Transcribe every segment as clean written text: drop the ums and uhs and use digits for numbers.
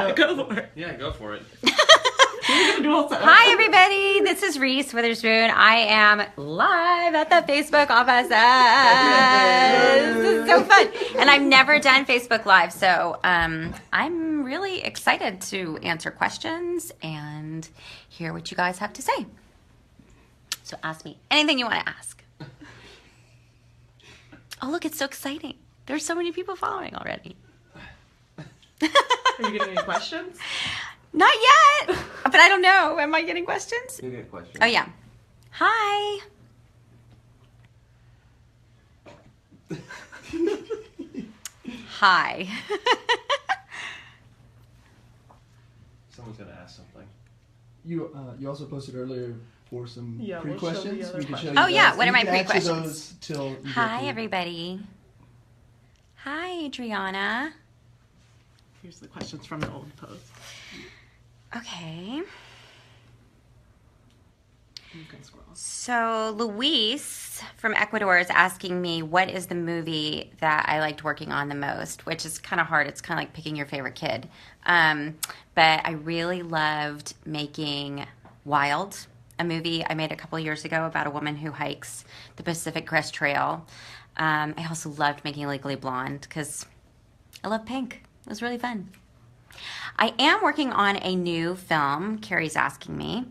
Go for it. Yeah, go for it. Hi, everybody. This is Reese Witherspoon. I am live at the Facebook office. This is so fun. And I've never done Facebook Live, so I'm really excited to answer questions and hear what you guys have to say. So ask me anything you want to ask. Oh, look, it's so exciting. There's so many people following already. Are you getting any questions? Not yet, but I don't know. Am I getting questions? You get questions. Oh, yeah. Hi. Hi. Someone's gonna ask something. You also posted earlier for some Yeah, we'll show pre-questions. the We can show you Oh, yeah. those. What are You my can answer pre-questions? those till you get Hi, to- everybody. Hi, Adriana. Here's the questions from the old post. Okay. You can scroll. So Luis from Ecuador is asking me, what is the movie that I liked working on the most? Which is kind of hard. It's kind of like picking your favorite kid. But I really loved making Wild, a movie I made a couple of years ago about a woman who hikes the Pacific Crest Trail. I also loved making Legally Blonde because I love pink. It was really fun. I am working on a new film, Carrie's asking me.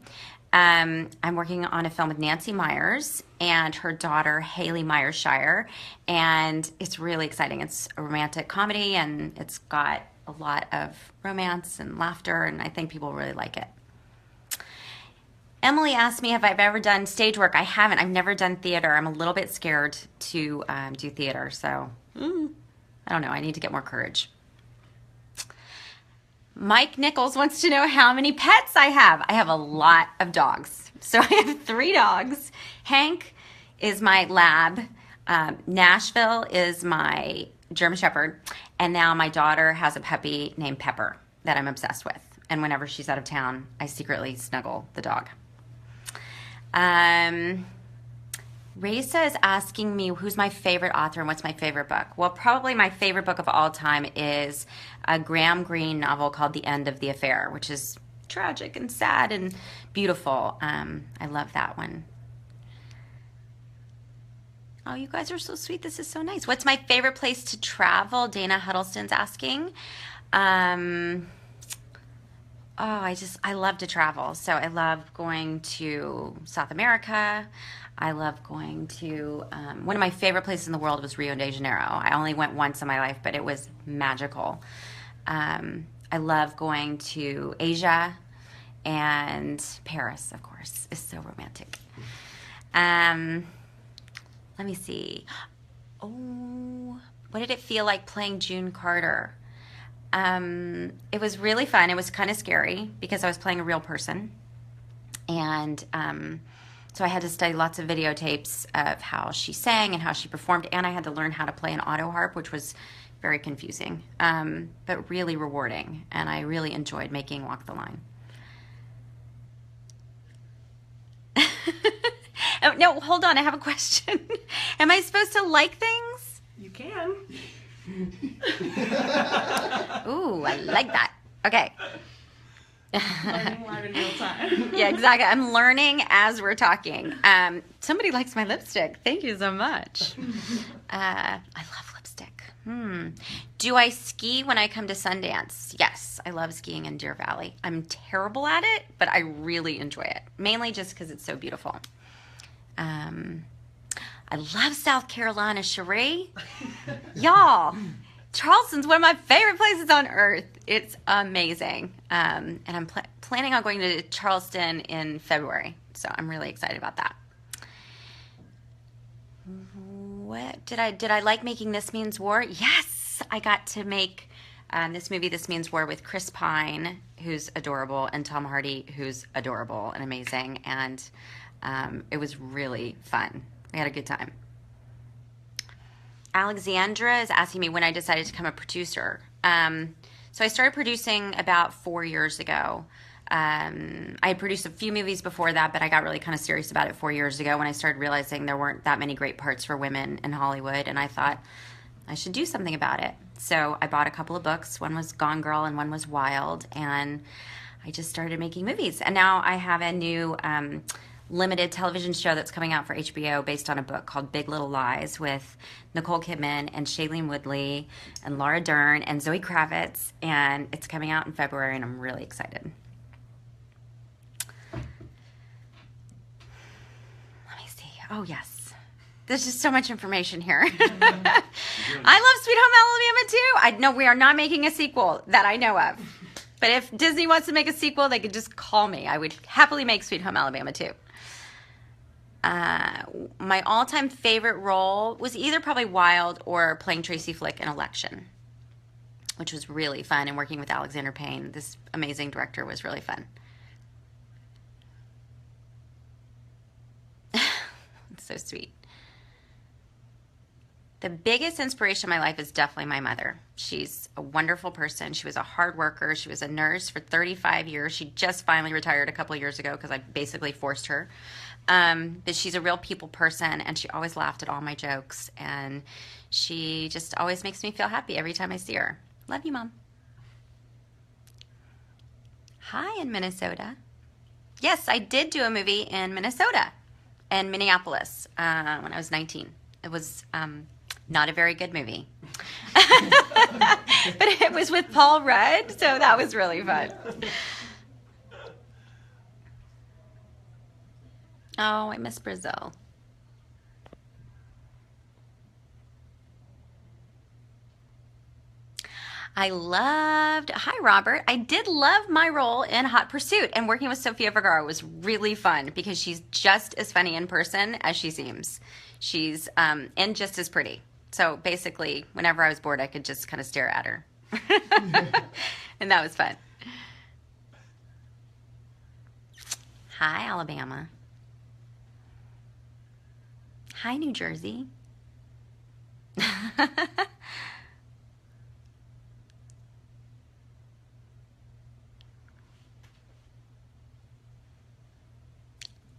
I'm working on a film with Nancy Myers and her daughter, Haley Myers-Shire, and it's really exciting. It's a romantic comedy, and it's got a lot of romance and laughter, and I think people really like it. Emily asked me if I've ever done stage work. I haven't. I've never done theater. I'm a little bit scared to do theater, so I don't know. I need to get more courage. Mike Nichols wants to know how many pets I have. I have a lot of dogs. So I have 3 dogs. Hank is my lab. Nashville is my German Shepherd. And now my daughter has a puppy named Pepper that I'm obsessed with. And whenever she's out of town, I secretly snuggle the dog. Reese is asking me who's my favorite author and what's my favorite book. Well, probably my favorite book of all time is a Graham Greene novel called The End of the Affair, which is tragic and sad and beautiful. I love that one. Oh, you guys are so sweet. This is so nice. What's my favorite place to travel? Dana Huddleston's asking. I love to travel. So I love going to South America. I love going to, one of my favorite places in the world was Rio de Janeiro. I only went once in my life, but it was magical. I love going to Asia, and Paris, of course, is so romantic. Let me see. Oh, what did it feel like playing June Carter? It was really fun. It was kind of scary because I was playing a real person. And so I had to study lots of videotapes of how she sang and how she performed. And I had to learn how to play an auto harp, which was very confusing, but really rewarding. And I really enjoyed making Walk the Line. Oh, no, hold on. I have a question. Am I supposed to like things? You can. Ooh, I like that. Okay. Learning live in real time. Yeah, exactly. I'm learning as we're talking. Somebody likes my lipstick. Thank you so much. I love lipstick. Do I ski when I come to Sundance? Yes, I love skiing in Deer Valley. I'm terrible at it, but I really enjoy it, mainly just because it's so beautiful. I love South Carolina, Cherie. Y'all, Charleston's one of my favorite places on earth. It's amazing. And I'm planning on going to Charleston in February, so I'm really excited about that. What did I like making This Means War? Yes, I got to make this movie, This Means War, with Chris Pine, who's adorable, and Tom Hardy, who's adorable and amazing. And it was really fun. We had a good time. Alexandra is asking me when I decided to become a producer. So I started producing about 4 years ago. I had produced a few movies before that, but I got really kind of serious about it 4 years ago when I started realizing there weren't that many great parts for women in Hollywood. And I thought, I should do something about it. So I bought a couple of books. One was Gone Girl and one was Wild. And I just started making movies. And now I have a new limited television show that's coming out for HBO based on a book called Big Little Lies with Nicole Kidman and Shailene Woodley and Laura Dern and Zoe Kravitz. And it's coming out in February, and I'm really excited. Let me see. Oh, yes. There's just so much information here. I love Sweet Home Alabama too. I know we are not making a sequel that I know of. But if Disney wants to make a sequel, they could just call me. I would happily make Sweet Home Alabama too. My all-time favorite role was either probably Wild or playing Tracy Flick in Election, which was really fun. And working with Alexander Payne, this amazing director, was really fun. It's so sweet. The biggest inspiration in my life is definitely my mother. She's a wonderful person. She was a hard worker. She was a nurse for 35 years. She just finally retired a couple of years ago because I basically forced her. But she's a real people person, and she always laughed at all my jokes. And she just always makes me feel happy every time I see her. Love you, Mom. Hi in Minnesota. Yes, I did do a movie in Minnesota, in Minneapolis, when I was 19. It was... not a very good movie. But it was with Paul Rudd, so that was really fun. Oh, I miss Brazil. Hi, Robert. I did love my role in Hot Pursuit, and working with Sofia Vergara was really fun because she's just as funny in person as she seems. She's, and just as pretty. So basically, whenever I was bored, I could just kind of stare at her. And that was fun. Hi, Alabama. Hi, New Jersey.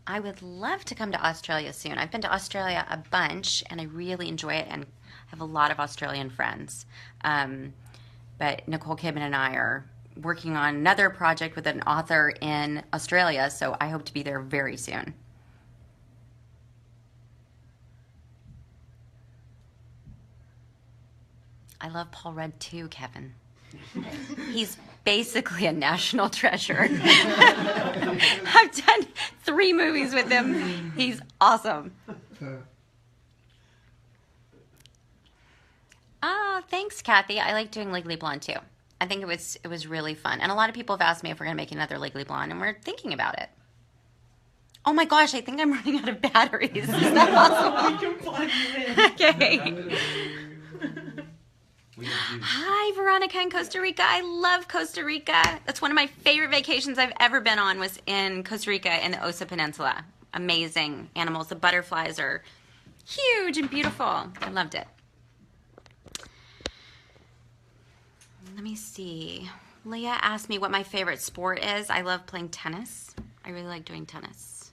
I would love to come to Australia soon. I've been to Australia a bunch, and I really enjoy it, and I have a lot of Australian friends. But Nicole Kidman and I are working on another project with an author in Australia, so I hope to be there very soon. I love Paul Rudd too, Kevin. He's basically a national treasure. I've done 3 movies with him. He's awesome. Oh, thanks, Kathy. I like doing Legally Blonde too. I think it was really fun. And a lot of people have asked me if we're going to make another Legally Blonde, and we're thinking about it. Oh my gosh, I think I'm running out of batteries. Is that possible? We can plug you in. Okay. Hi, Veronica in Costa Rica. I love Costa Rica. That's one of my favorite vacations I've ever been on, was in Costa Rica in the Osa Peninsula. Amazing animals. The butterflies are huge and beautiful. I loved it. Let me see. Leah asked me what my favorite sport is. I love playing tennis. I really like doing tennis.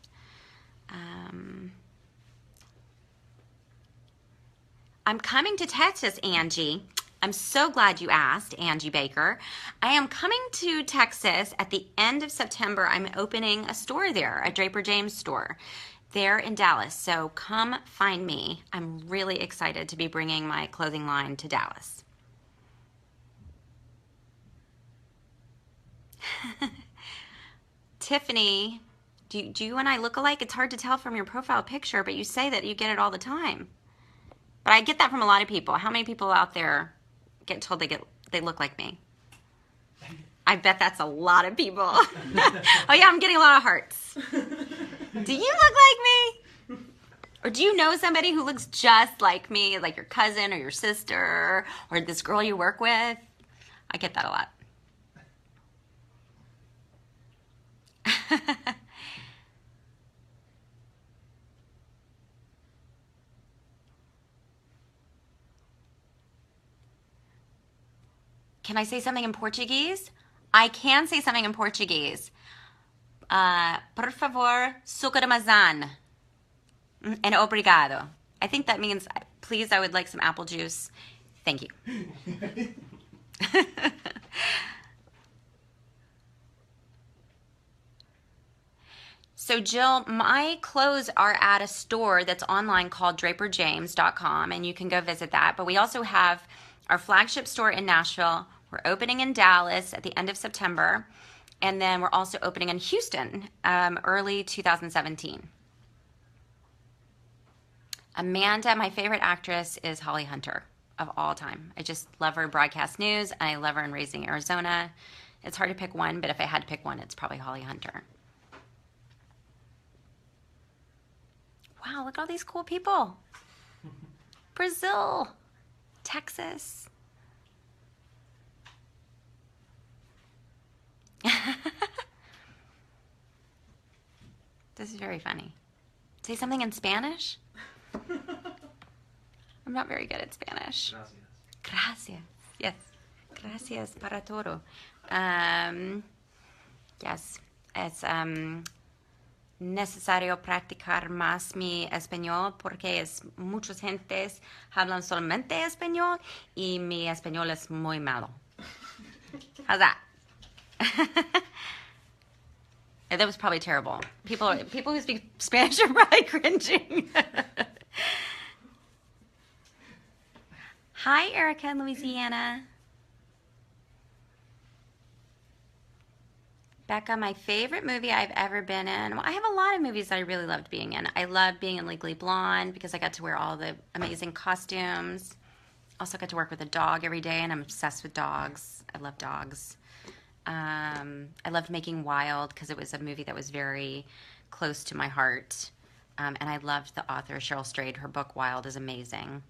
I'm coming to Texas, Angie. I'm so glad you asked, Angie Baker. I am coming to Texas at the end of September. I'm opening a store there, a Draper James store there in Dallas. So come find me. I'm really excited to be bringing my clothing line to Dallas. Tiffany, do you and I look alike? It's hard to tell from your profile picture, but you say that you get it all the time. But I get that from a lot of people. How many people out there get told they look like me? I bet that's a lot of people. Oh yeah, I'm getting a lot of hearts. Do you look like me? Or do you know somebody who looks just like me, like your cousin or your sister or this girl you work with? I get that a lot. Can I say something in Portuguese? I can say something in Portuguese. Por favor, suco de maçã. And obrigado. I think that means, please, I would like some apple juice. Thank you. So, Jill, my clothes are at a store that's online called draperjames.com, and you can go visit that. But we also have our flagship store in Nashville. We're opening in Dallas at the end of September, and then we're also opening in Houston early 2017. Amanda, my favorite actress, is Holly Hunter of all time. I just love her in broadcast news, and I love her in Raising Arizona. It's hard to pick one, but if I had to pick one, it's probably Holly Hunter. Wow, look at all these cool people. Brazil, Texas. This is very funny. Say something in Spanish? I'm not very good at Spanish. Gracias. Gracias. Yes. Gracias para todo. Yes. Es necesario practicar más mi español porque muchas gentes hablan solamente español y mi español es muy malo. How's that? That was probably terrible. People who speak Spanish are probably cringing. Hi, Erica in Louisiana. Becca, my favorite movie I've ever been in. Well, I have a lot of movies that I really loved being in. I loved being in Legally Blonde because I got to wear all the amazing costumes. Also got to work with a dog every day, and I'm obsessed with dogs. I love dogs. I loved making Wild because it was a movie that was very close to my heart. And I loved the author, Cheryl Strayed. Her book, Wild, is amazing.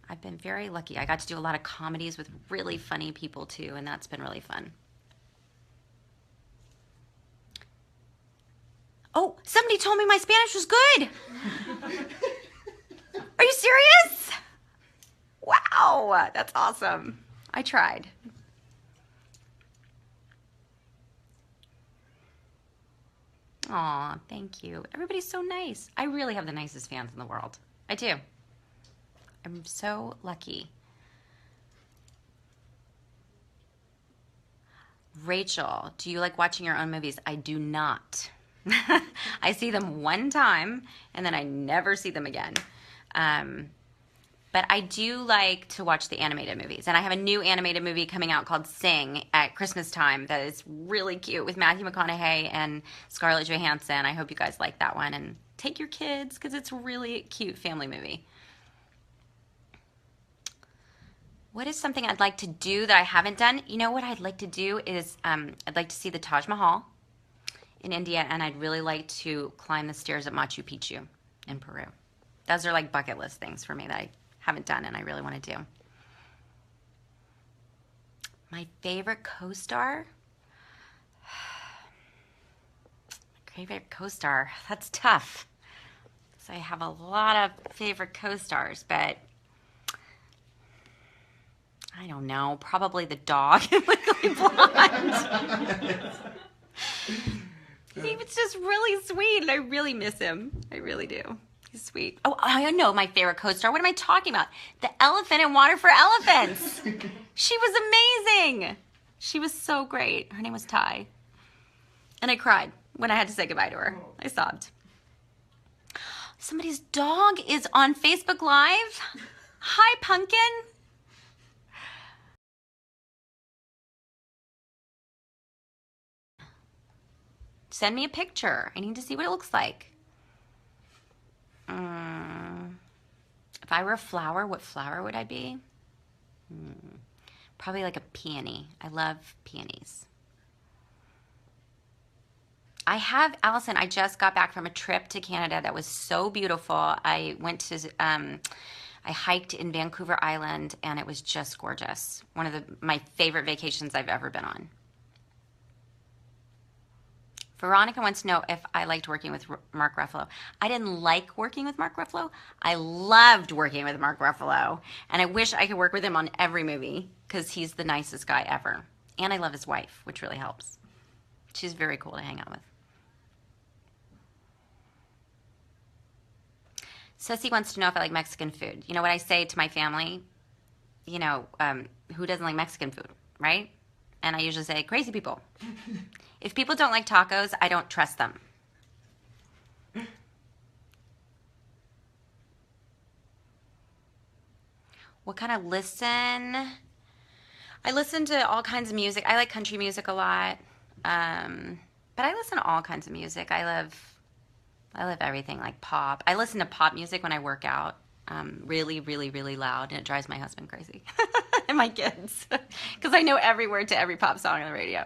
I've been very lucky. I got to do a lot of comedies with really funny people, too, and that's been really fun. Oh, somebody told me my Spanish was good. Are you serious? Wow, that's awesome. I tried. Aw, thank you. Everybody's so nice. I really have the nicest fans in the world. I do. I'm so lucky. Rachel, do you like watching your own movies? I do not. I see them one time, and then I never see them again. But I do like to watch the animated movies. And I have a new animated movie coming out called Sing at Christmas time that is really cute with Matthew McConaughey and Scarlett Johansson. I hope you guys like that one. And take your kids because it's a really cute family movie. What is something I'd like to do that I haven't done? You know what I'd like to do is I'd like to see the Taj Mahal in India, and I'd really like to climb the stairs at Machu Picchu in Peru. Those are like bucket list things for me that I haven't done and I really want to do. My favorite co-star? My favorite co-star, that's tough. So I have a lot of favorite co-stars, but I don't know, probably the dog in Legally Blonde. He was just really sweet, and I really miss him. I really do. He's sweet. Oh, I know my favorite co-star. What am I talking about? The elephant in Water for Elephants. She was amazing. She was so great. Her name was Ty. And I cried when I had to say goodbye to her. I sobbed. Somebody's dog is on Facebook Live. Hi, Pumpkin. Send me a picture. I need to see what it looks like. If I were a flower, what flower would I be? Probably like a peony. I love peonies. Allison, I just got back from a trip to Canada that was so beautiful. I went to, I hiked in Vancouver Island, and it was just gorgeous. One of my favorite vacations I've ever been on. Veronica wants to know if I liked working with Mark Ruffalo. I didn't like working with Mark Ruffalo. I loved working with Mark Ruffalo. And I wish I could work with him on every movie because he's the nicest guy ever. And I love his wife, which really helps. She's very cool to hang out with. Sissy wants to know if I like Mexican food. You know what I say to my family? You know, who doesn't like Mexican food, right? And I usually say, crazy people. If people don't like tacos, I don't trust them. What kind of listen? I listen to all kinds of music. I like country music a lot. But I listen to all kinds of music. I love everything, like pop. I listen to pop music when I work out, really, really, really loud, and it drives my husband crazy and my kids because I know every word to every pop song on the radio.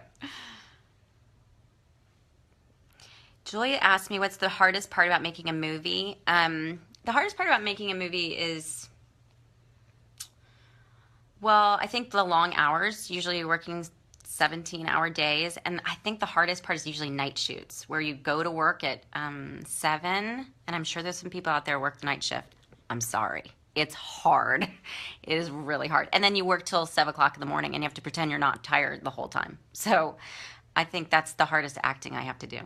Julia asked me, what's the hardest part about making a movie? The hardest part about making a movie is, well, I think the long hours. Usually you're working 17-hour days, and I think the hardest part is usually night shoots, where you go to work at 7, and I'm sure there's some people out there who work the night shift. I'm sorry. It's hard. It is really hard. And then you work till 7 o'clock in the morning, and you have to pretend you're not tired the whole time. So I think that's the hardest acting I have to do.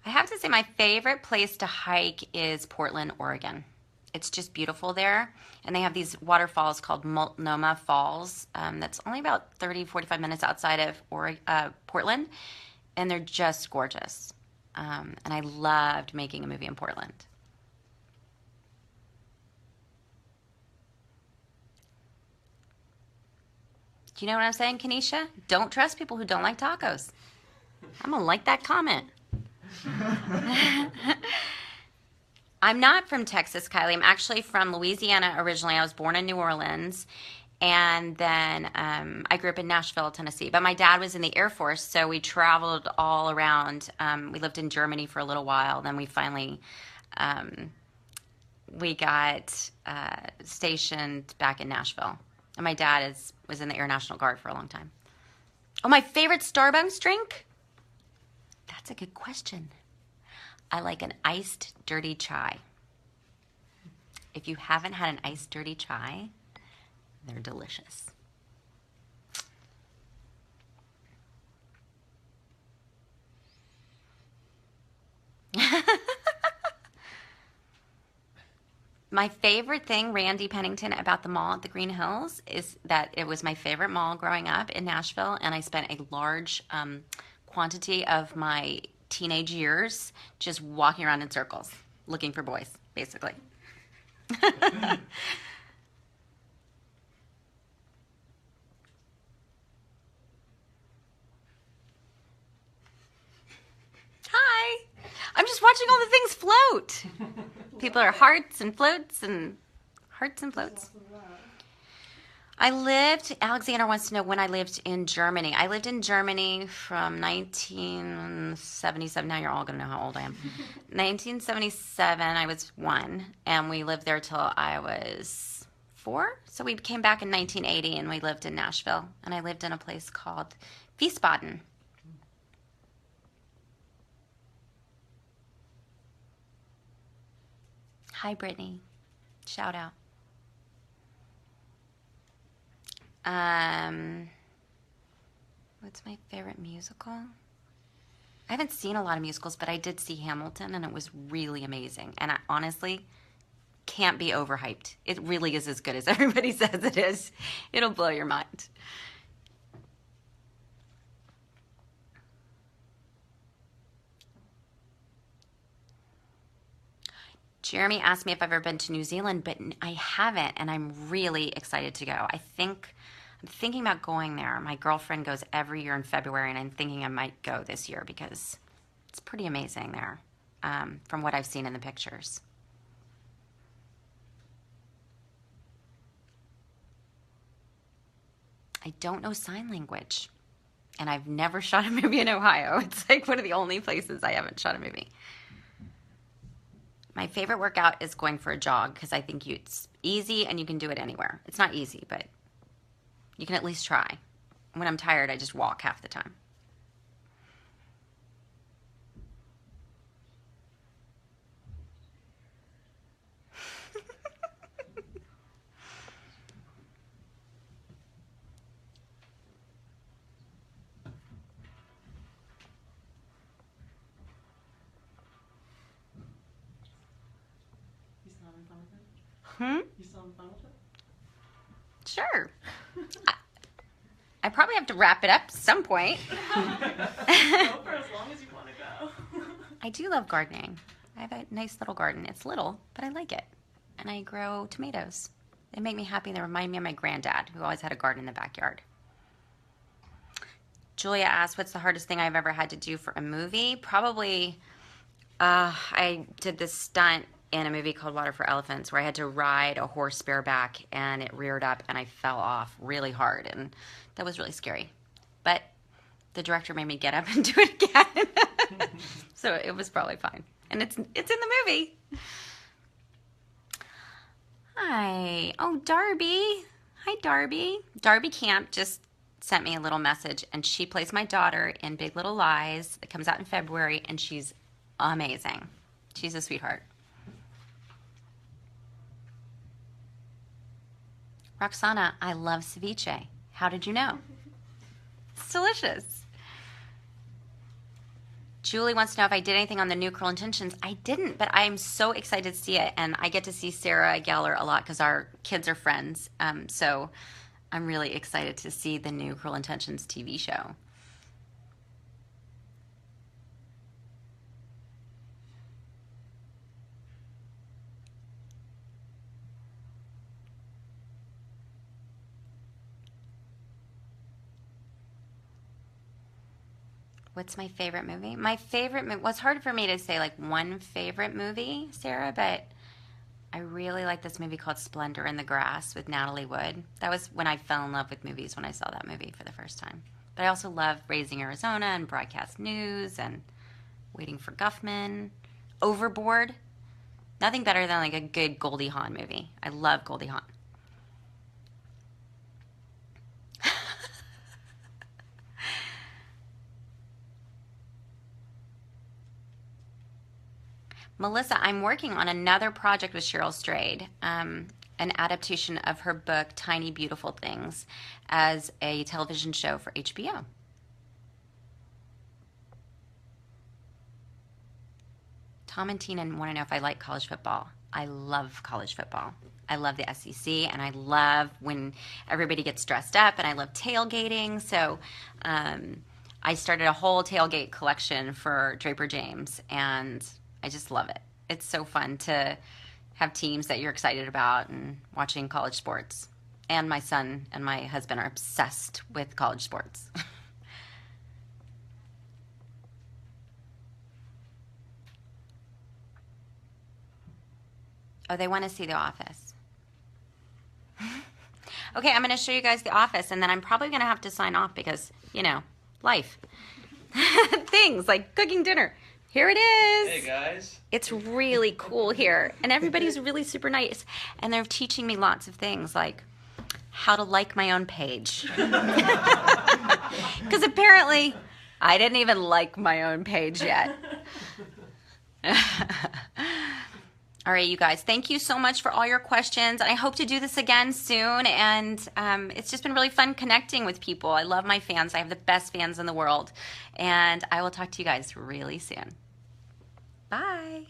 I have to say my favorite place to hike is Portland, Oregon. It's just beautiful there. And they have these waterfalls called Multnomah Falls. That's only about 30, 45 minutes outside of Portland. And they're just gorgeous. And I loved making a movie in Portland. Do you know what I'm saying, Kenesha? Don't trust people who don't like tacos. I'm going to like that comment. I'm not from Texas, Kylie. I'm actually from Louisiana originally. I was born in New Orleans, and then I grew up in Nashville, Tennessee. But my dad was in the Air Force, so we traveled all around. We lived in Germany for a little while. Then we finally we got stationed back in Nashville. And my dad was in the Air National Guard for a long time. Oh, my favorite Starbucks drink? That's a good question. I like an iced dirty chai. If you haven't had an iced dirty chai, they're delicious. My favorite thing, Randy Pennington, about the mall at the Green Hills is that it was my favorite mall growing up in Nashville, and I spent a large quantity of my teenage years just walking around in circles, looking for boys, basically. Hi. I'm just watching all the things float. People are hearts and floats and hearts and floats. Alexander wants to know when I lived in Germany. I lived in Germany from 1977. Now you're all going to know how old I am. 1977, I was 1, and we lived there till I was 4. So we came back in 1980, and we lived in Nashville. And I lived in a place called Wiesbaden. Hi, Brittany. Shout out. What's my favorite musical? I haven't seen a lot of musicals, but I did see Hamilton, and it was really amazing. And I honestly can't be overhyped. It really is as good as everybody says it is. It'll blow your mind. Jeremy asked me if I've ever been to New Zealand, but I haven't, and I'm really excited to go. I'm thinking about going there. My girlfriend goes every year in February, and I'm thinking I might go this year because it's pretty amazing there, from what I've seen in the pictures. I don't know sign language, and I've never shot a movie in Ohio. It's like one of the only places I haven't shot a movie. My favorite workout is going for a jog because I think it's easy and you can do it anywhere. It's not easy, but you can at least try. When I'm tired, I just walk half the time. You still having fun with it? Sure. I probably have to wrap it up at some point. Go for as long as you want to go. I do love gardening. I have a nice little garden. It's little, but I like it. And I grow tomatoes. They make me happy. They remind me of my granddad, who always had a garden in the backyard. Julia asked, what's the hardest thing I've ever had to do for a movie? Probably, I did this stunt in a movie called Water for Elephants where I had to ride a horse bareback and it reared up and I fell off really hard. And that was really scary. But the director made me get up and do it again. So it was probably fine. And it's in the movie. Hi. Oh, Darby. Hi, Darby. Darby Camp just sent me a little message, and she plays my daughter in Big Little Lies. It comes out in February, and she's amazing. She's a sweetheart. Roxana, I love ceviche. How did you know? It's delicious. Julie wants to know if I did anything on the new Cruel Intentions. I didn't, but I'm so excited to see it, and I get to see Sarah Gellar a lot because our kids are friends. So I'm really excited to see the new Cruel Intentions TV show. What's my favorite movie? My favorite movie, well, it's hard for me to say like one favorite movie, Sarah, but I really like this movie called Splendor in the Grass with Natalie Wood. That was when I fell in love with movies, when I saw that movie for the first time. But I also love Raising Arizona and Broadcast News and Waiting for Guffman. Overboard. Nothing better than like a good Goldie Hawn movie. I love Goldie Hawn. Melissa, I'm working on another project with Cheryl Strayed, an adaptation of her book, Tiny Beautiful Things, as a television show for HBO. Tom and Tina want to know if I like college football. I love college football. I love the SEC, and I love when everybody gets dressed up, and I love tailgating. So I started a whole tailgate collection for Draper James, and I just love it. It's so fun to have teams that you're excited about and watching college sports. And my son and my husband are obsessed with college sports. Oh, they want to see The Office. Okay, I'm going to show you guys The Office, and then I'm probably going to have to sign off because, you know, life. Things like cooking dinner. Here it is. Hey, guys. It's really cool here. And everybody's really super nice. And they're teaching me lots of things like how to like my own page. Because apparently I didn't even like my own page yet. All right, you guys, thank you so much for all your questions. I hope to do this again soon. And it's just been really fun connecting with people. I love my fans. I have the best fans in the world. And I will talk to you guys really soon. Bye.